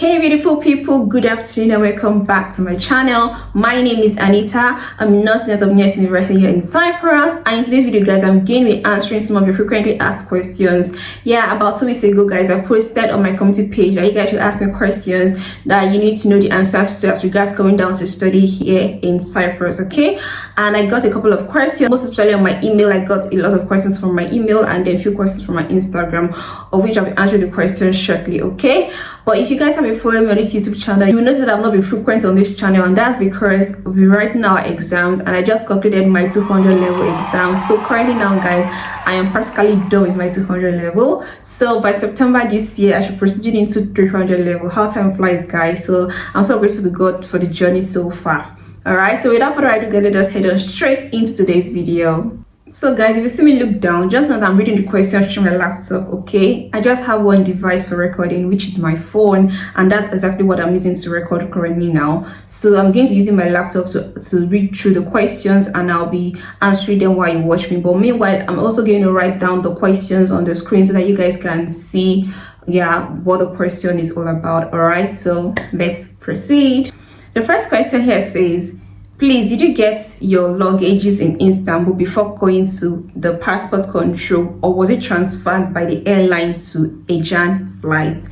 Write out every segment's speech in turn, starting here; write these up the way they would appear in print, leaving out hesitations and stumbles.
Hey beautiful people, good afternoon and welcome back to my channel. My name is Anita. I'm a nurse at Nias University here in Cyprus, and in today's video guys, I'm going to be answering some of your frequently asked questions. Yeah, about 2 weeks ago guys, I posted on my community page that you guys should ask me questions that you need to know the answers to as regards coming down to study here in Cyprus, okay? And I got a couple of questions, most especially on my email. I got a lot of questions from my email and then a few questions from my Instagram, of which I'll be answering the questions shortly, okay? But if you guys have been following me on this YouTube channel, you will notice that I've not been frequent on this channel, and that's because we're writing our exams and I just concluded my 200 level exam. So currently now guys, I am practically done with my 200 level. So by September this year, I should proceed into 300 level. How time flies guys. So I'm so grateful to God for the journey so far. Alright, so without further ado, let us head on straight into today's video. So guys, if you see me look down, just know that I'm reading the questions through my laptop, okay? I just have one device for recording, which is my phone, and that's exactly what I'm using to record currently now. So I'm going to be using my laptop to read through the questions, and I'll be answering them while you watch me. But meanwhile, I'm also going to write down the questions on the screen so that you guys can see, yeah, what the question is all about. Alright, so let's proceed. The first question here says, please, did you get your luggages in Istanbul before going to the passport control, or was it transferred by the airline to a Aegean flight?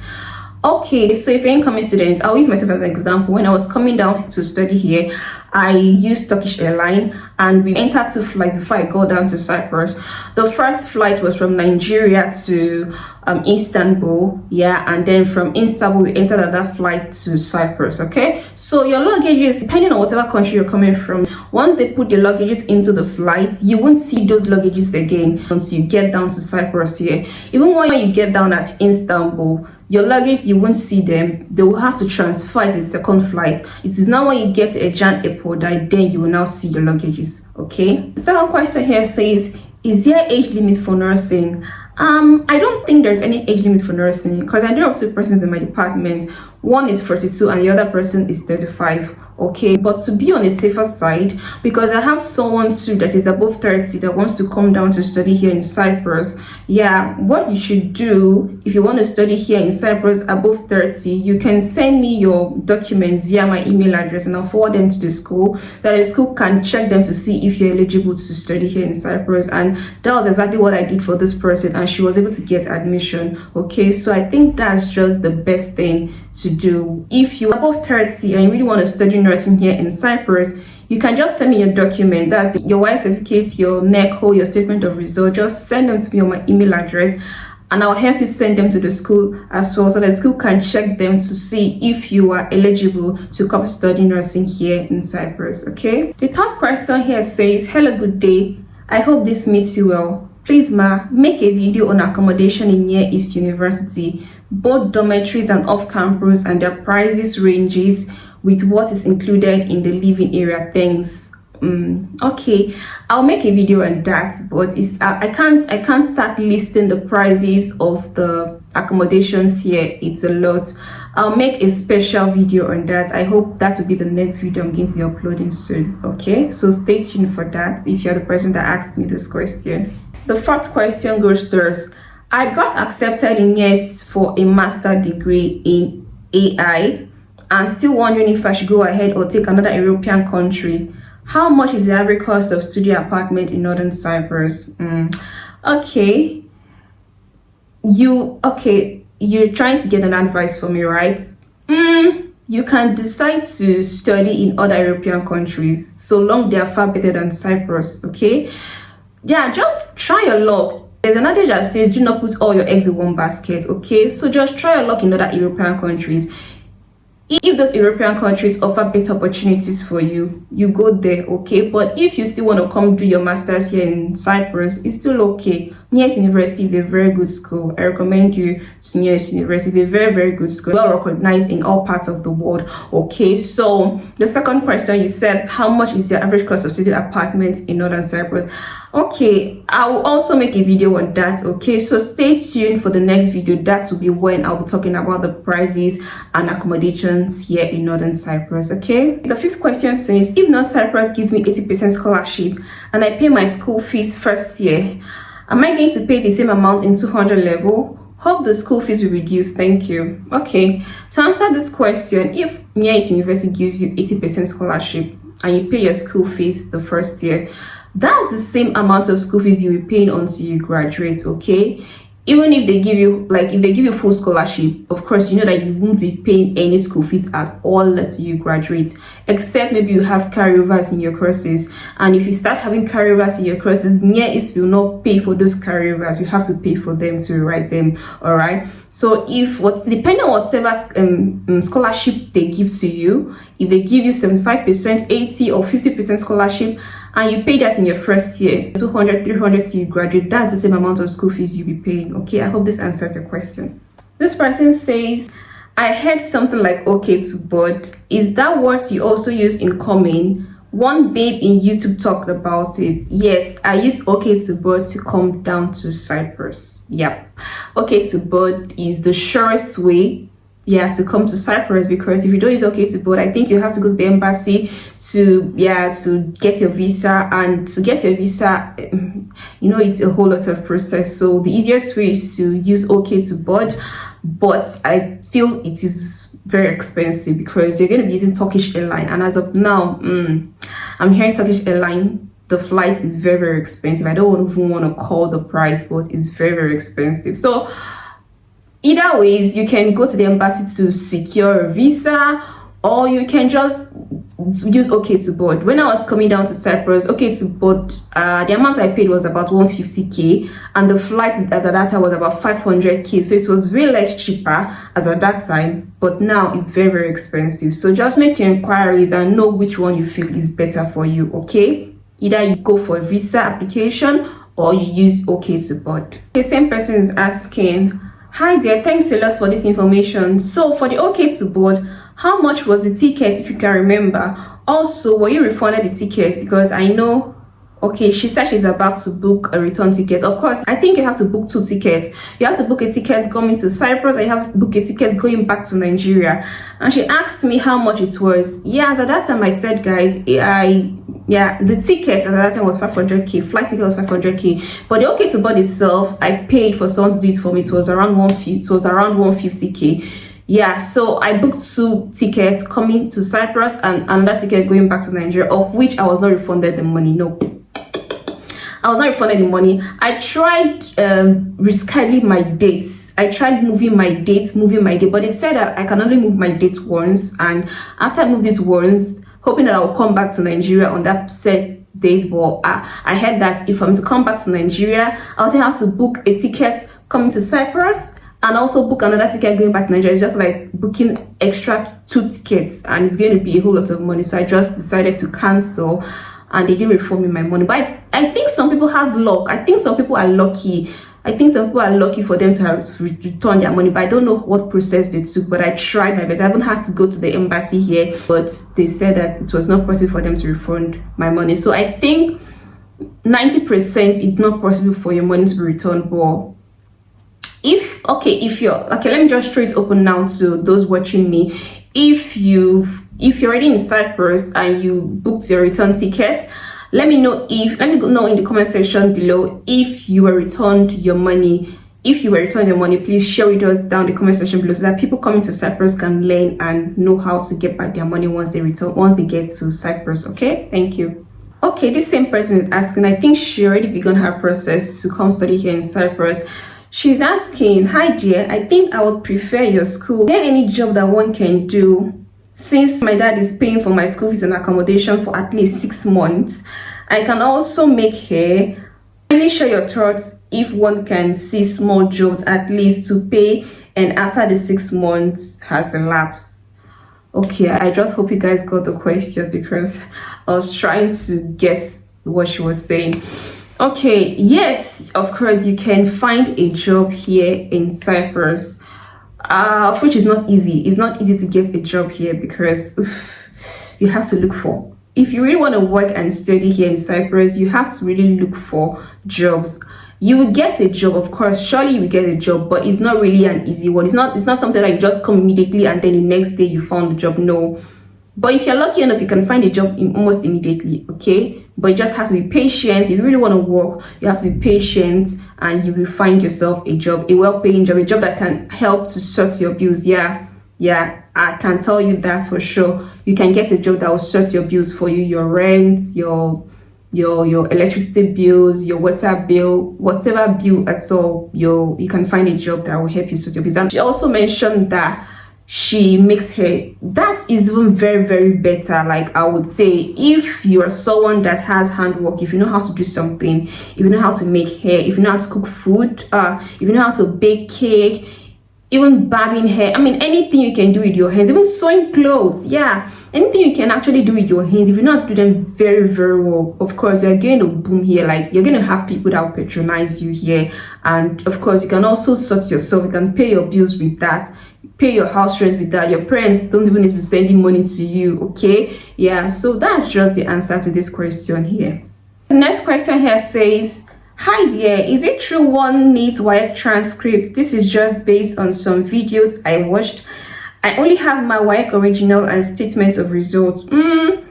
Okay, so if you're an incoming student, I'll use myself as an example. When I was coming down to study here, I used Turkish Airline, and we entered two flights before I go down to Cyprus. The first flight was from Nigeria to Istanbul, yeah, and then from Istanbul we entered another flight to Cyprus, okay? So your luggages, depending on whatever country you're coming from, once they put the luggages into the flight, you won't see those luggages again once you get down to Cyprus here. Even when you get down at Istanbul, your luggage, you won't see them. They will have to transfer it in the second flight. It is now when you get to Aegean airport that then you will now see the luggages, okay? The second question here says, is there age limit for nursing? I don't think there's any age limit for nursing, because I know of two persons in my department. One is 42 and the other person is 35, okay? But to be on a safer side, because I have someone too that is above 30 that wants to come down to study here in Cyprus. Yeah, what you should do if you want to study here in Cyprus above 30, you can send me your documents via my email address and I'll forward them to the school, that the school can check them to see if you're eligible to study here in Cyprus. And that was exactly what I did for this person, and she was able to get admission, okay? So I think that's just the best thing to do. If you're above 30 and you really want to study nursing here in Cyprus, you can just send me your document. That's your Y certificate, your NECO, your statement of result. Just send them to me on my email address, and I'll help you send them to the school as well, so that the school can check them to see if you are eligible to come study nursing here in Cyprus, okay? The third question here says, hello, good day. I hope this meets you well. Please ma, make a video on accommodation in Near East University, both dormitories and off-campus, and their prices ranges with what is included in the living area. Thanks. Okay, I'll make a video on that, but I can't start listing the prices of the accommodations here. It's a lot. I'll make a special video on that. I hope that will be the next video I'm going to be uploading soon, okay? So stay tuned for that if you're the person that asked me this question. The fourth question goes to us. I got accepted in YES for a master's degree in AI, and still wondering if I should go ahead or take another European country. How much is the average cost of studio apartment in Northern Cyprus? Okay, you're trying to get an advice from me, right? You can decide to study in other European countries so long they are far better than Cyprus, okay? Yeah, just try your luck. There's an adage that says do not put all your eggs in one basket, okay? So just try your luck in other European countries. If those European countries offer better opportunities for you, you go there, okay? But if you still want to come do your master's here in Cyprus, it's still okay. Nias University is a very good school. I recommend you to Nias University. It's a very, very good school, well recognized in all parts of the world, okay? So the second question, you said, how much is the average cost of student apartment in Northern Cyprus? Okay, I will also make a video on that, okay? So stay tuned for the next video. That will be when I'll be talking about the prices and accommodations here in Northern Cyprus, okay? The fifth question says, if North Cyprus gives me 80% scholarship and I pay my school fees first year, am I going to pay the same amount in 200 level, Hope the school fees will reduce. Thank you. Okay, to answer this question, if Nia University gives you 80% scholarship and you pay your school fees the first year, that's the same amount of school fees you'll be paying until you graduate. Okay, even if they give you full scholarship, of course you know that you won't be paying any school fees at all until you graduate, except maybe you have carryovers in your courses. And if you start having carryovers in your courses, Near East will not pay for those carryovers. You have to pay for them to rewrite them. All right, so depending on whatever scholarship they give to you, if they give you 75%, 80 or 50% scholarship, and you pay that in your first year, 200, 300 till you graduate, that's the same amount of school fees you'll be paying. Okay, I hope this answers your question. This person says, I heard something like OK to board. Is that what you also use in Common? One babe in YouTube talked about it. Yes, I used OK to board to come down to Cyprus. Yep, OK to board is the surest way to come to Cyprus, because if you don't use OK to board, I think you have to go to the embassy to get your visa, and to get your visa, it's a whole lot of process. So the easiest way is to use OK to board, but I feel it is very expensive because you're going to be using Turkish Airline, and as of now, I'm hearing Turkish Airline, the flight is very, very expensive. I don't even want to call the price, but it's very, very expensive. So either ways, you can go to the embassy to secure a visa, or you can just use OK to board. When I was coming down to Cyprus, OK to board, the amount I paid was about 150k, and the flight as at that time was about 500k. So it was way less cheaper as at that time, but now it's very, very expensive. So just make your inquiries and know which one you feel is better for you. Okay, either you go for a visa application or you use OK to board. The same person is asking, hi there, thanks a lot for this information. So for the OK to board, how much was the ticket, if you can remember? Also, were you refunded the ticket? Because I know, okay, she said she's about to book a return ticket. Of course, I think you have to book 2 tickets. You have to book a ticket coming to Cyprus, and you have to book a ticket going back to Nigeria. And she asked me how much it was. Yes, at that time I said, guys, the ticket at that time was 500k, flight ticket was 500k, but the OK to board itself, I paid for someone to do it for me. It was around 150k. Yeah, so I booked 2 tickets coming to Cyprus and another ticket going back to Nigeria, of which I was not refunded the money. No, I was not refunded the money. I tried rescheduling my dates. I tried moving my date, but it said that I can only move my date once, and after I moved it once, hoping that I will come back to Nigeria on that set date. But I heard that if I'm to come back to Nigeria, I also have to book a ticket coming to Cyprus and also book another ticket going back to Nigeria. It's just like booking extra 2 tickets, and it's going to be a whole lot of money. So I just decided to cancel, and they didn't refund me my money. But I think some people have luck. I think some people are lucky. I think some people are lucky for them to have returned their money, but I don't know what process they took. But I tried my best. I haven't had to go to the embassy here, but they said that it was not possible for them to refund my money. So I think 90% is not possible for your money to be returned. But if you're okay, let me just throw it open now to those watching me. If you're already in Cyprus and you booked your return ticket, let me know in the comment section below if you were returned your money. If you were returned your money, please share with us down in the comment section below, so that people coming to Cyprus can learn and know how to get back their money once they get to Cyprus. Okay, thank you. Okay, this same person is asking, I think she already begun her process to come study here in Cyprus. She's asking, hi dear, I think I would prefer your school. Is there any job that one can do? Since my dad is paying for my school fees and accommodation for at least 6 months, I can also make hair. Kindly share your thoughts if one can see small jobs at least to pay, and after the 6 months has elapsed. Okay, I just hope you guys got the question, because I was trying to get what she was saying. Okay, yes, of course you can find a job here in Cyprus, which is not easy. It's not easy to get a job here, because you have to look for. If you really want to work and study here in Cyprus, you have to really look for jobs. You will get a job, of course, surely you will get a job, but it's not really an easy one. It's not something that you just come immediately and then the next day you found the job. No. But if you're lucky enough, you can find a job almost immediately. Okay, but you just have to be patient. If you really want to work, you have to be patient, and you will find yourself a job, a well-paying job, a job that can help to sort your bills. Yeah, I can tell you that for sure. You can get a job that will sort your bills for you, your rent, your electricity bills, your water bill, whatever bill at all. You can find a job that will help you sort your bills. And she also mentioned that she makes hair. That is even very, very better. Like, I would say, if you are someone that has handwork, if you know how to do something, if you know how to make hair, if you know how to cook food, if you know how to bake cake, even barbing hair, I mean, anything you can do with your hands, even sewing clothes, yeah, anything you can actually do with your hands, if you know how to do them very, very well, of course, you're going to boom here. Like, you're going to have people that will patronize you here. And of course, you can also sort yourself. You can pay your bills with that, pay your house rent with that. Your parents don't even need to be sending money to you. Okay, yeah, so that's just the answer to this question here. The next question here says, hi there, is it true one needs WAEC transcript? This is just based on some videos I watched. I only have my WAEC original and statements of results. Okay,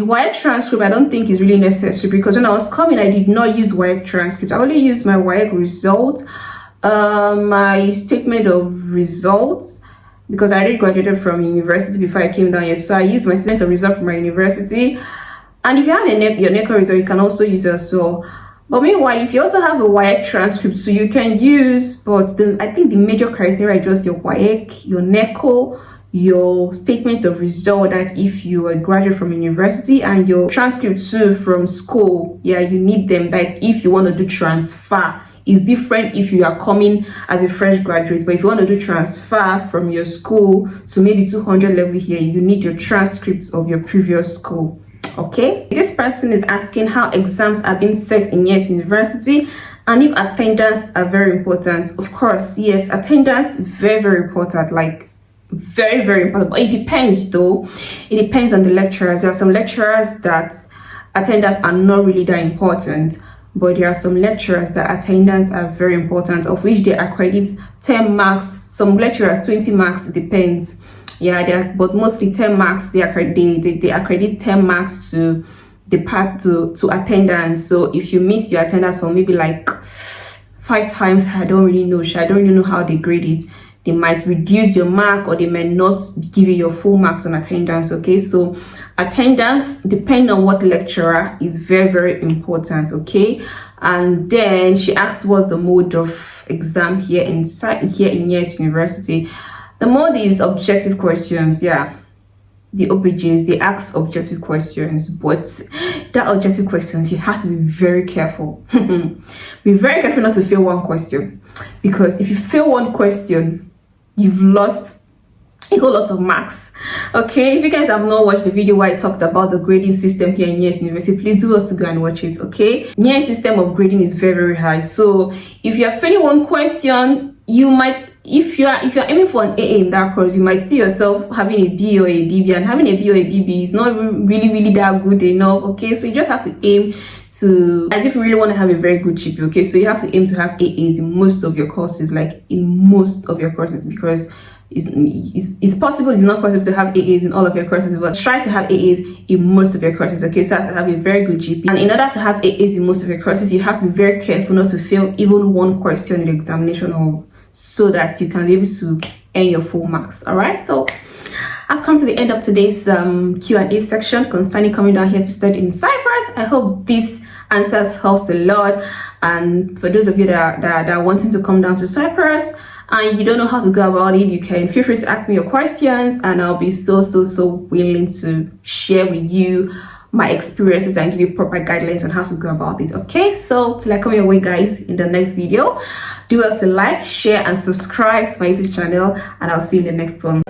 WAEC transcript I don't think is really necessary, because when I was coming, I did not use WAEC transcript. I only used my WAEC result, my statement of results, because I already graduated from university before I came down here. So I used my statement of result from my university. And if you have your NECO result, you can also use it as well. But meanwhile, if you also have a WAEC transcript, so you can use, but I think the major criteria is just your WAEC, your NECO, your statement of result, that if you are a graduate from university, and your transcript too from school. Yeah, you need them. That if you want to do transfer, it's different if you are coming as a fresh graduate. But if you want to do transfer from your school to maybe 200 level here, you need your transcripts of your previous school. Okay, this person is asking how exams are being set in YES University, and if attendance are very important. Of course, yes, attendance very, very important, like very, very important. But it depends though. It depends on the lecturers. There are some lecturers that attendance are not really that important, but there are some lecturers that attendance are very important, of which they accredit 10 marks. Some lecturers 20 marks, it depends. Yeah, but mostly 10 marks. They accredit 10 marks to the part to attendance. So if you miss your attendance for maybe like 5 times, I don't really know how they grade it. They might reduce your mark, or they might not give you your full marks on attendance. Okay, so attendance, depending on what lecturer, is very, very important. Okay, and then she asked what's the mode of exam here in YES University. The mode is objective questions. Yeah, the OBJs, they ask objective questions, but that objective questions, you have to be very careful. Be very careful not to fail one question, because if you fail one question, you've lost a whole lot of marks. Okay, if you guys have not watched the video where I talked about the grading system here in YES University, please do want to go and watch it. Okay, YES system of grading is very, very high. So if you are failing one question, you might, if you're aiming for an AA in that course, you might see yourself having a B or a BB, and having a B or a BB is not really that good enough. Okay, so you just have to aim to, as if you really want to have a very good GPA. Okay, so you have to aim to have AAs in most of your courses, like in most of your courses, because it's possible, it's not possible to have AAs in all of your courses, but try to have AAs in most of your courses. Okay, so you have to have a very good GPA, and in order to have AAs in most of your courses, you have to be very careful not to fail even one question in the examination hall, so that you can be able to earn your full marks. All right, so I've come to the end of today's Q&A section concerning coming down here to study in Cyprus. I hope this answers helps a lot, and for those of you that are wanting to come down to Cyprus and you don't know how to go about it, you can feel free to ask me your questions, and I'll be so willing to share with you my experiences and give you proper guidelines on how to go about it. Okay, so till I come your way, guys, in the next video, do well to like, share and subscribe to my YouTube channel, and I'll see you in the next one.